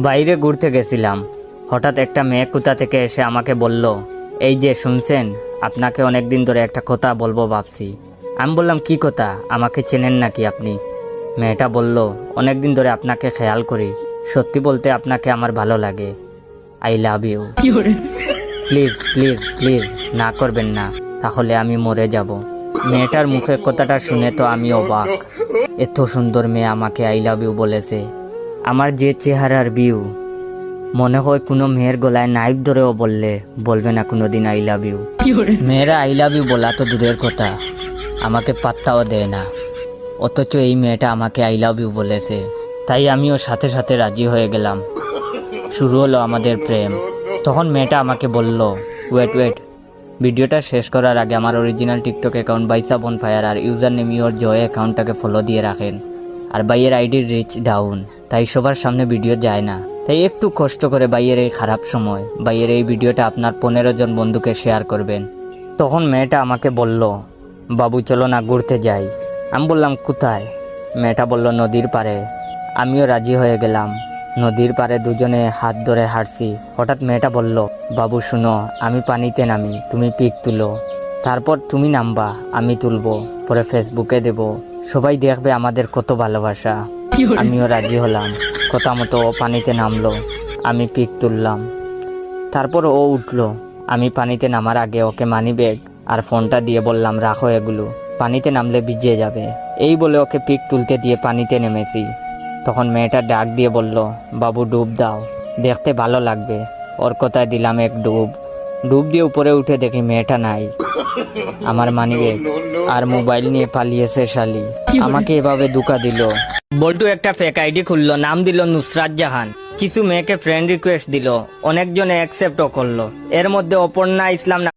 বাইরে ঘুরতে গেছিলাম। হঠাৎ একটা মেয়ে কোথা থেকে এসে আমাকে বলল, এই যে শুনছেন, আপনাকে অনেকদিন ধরে একটা কথা বলবো ভাবছি। আমি বললাম, কি কথা? আমাকে চেনেন নাকি আপনি? মেয়েটা বলল, অনেকদিন ধরে আপনাকে খেয়াল করি, সত্যি বলতে আপনাকে আমার ভালো লাগে। I love you. Please please please না করবেন না, তাহলে আমি মরে যাব। মেয়েটার মুখে কথাটা শুনে তো আমি অবাক। এত সুন্দর মেয়ে আমাকে আই লাভ ইউ বলেছে। আমার যে চেহারার ভিউ, মনে হয় কোনো মেয়ের গলায় নাইফ ধরেও বলবে না কোনোদিন আই লাভ ইউ। মেয়েরা আই লাভ ইউ বলা তো দূরের কথা, আমাকে পাত্তাও দেয় না, অথচ এই মেয়েটা আমাকে আই লাভ ইউ বলেছে। তাই আমিও সাথে সাথে রাজি হয়ে গেলাম। শুরু হলো আমাদের প্রেম। তখন মেয়েটা আমাকে বলল, ওয়েট, ভিডিওটা শেষ করার আগে আমার অরিজিনাল টিকটক অ্যাকাউন্ট বাইসা বনফায়ার আর ইউজার নেম ইওর জয় অ্যাকাউন্টটাকে ফলো দিয়ে রাখেন। আর ভাইয়ের আইডির রিচ ডাউন, তাই সবার সামনে ভিডিও যায় না। তাই একটু কষ্ট করে ভাইয়ের এই খারাপ সময় ভাইয়ের এই ভিডিওটা আপনার 15 জন বন্ধুকে শেয়ার করবেন। তখন মেয়েটা আমাকে বলল, বাবু চলো না ঘুরতে যাই। আমি বললাম, কোথায়? মেয়েটা বলল, নদীর পাড়ে। আমিও রাজি হয়ে গেলাম। নদীর পাড়ে দুজনে হাত ধরে হাঁটছি। হঠাৎ মেয়েটা বলল, বাবু শুনো, আমি পানিতে নামি, তুমি পিক তুলো, তারপর তুমি নামবা, আমি তুলবো, পরে ফেসবুকে দেব, সবাই দেখবে আমাদের কত ভালোবাসা। আমিও রাজি হলাম। কথা মতো ও পানিতে নামলো, আমি পিক তুললাম, তারপর ও উঠলো। আমি পানিতে নামার আগে ওকে মানি ব্যাগ আর ফোনটা দিয়ে বললাম, রাখো এগুলো, পানিতে নামলে ভিজে যাবে। এই বলে ওকে পিক তুলতে দিয়ে পানিতে নেমেছি। তখন মেয়েটা ডাক দিয়ে বলল, বাবু ডুব দাও, দেখতে ভালো লাগবে। ওর কথায় দিলাম এক ডুব দিয়ে উপরে উঠে দেখি মেয়েটা নাই। আমার মানিব্যাগ আর মোবাইল নিয়ে পালিয়েছে শালি। আমাকে এভাবে ধোঁকা দিল। বল্টু একটা ফেক আইডি খুললো, নাম দিল নুসরাত জাহান। কিছু মেয়েকে ফ্রেন্ড রিকোয়েস্ট দিল, অনেকজনে অ্যাকসেপ্টও করলো। এর মধ্যে অপর্ণা ইসলাম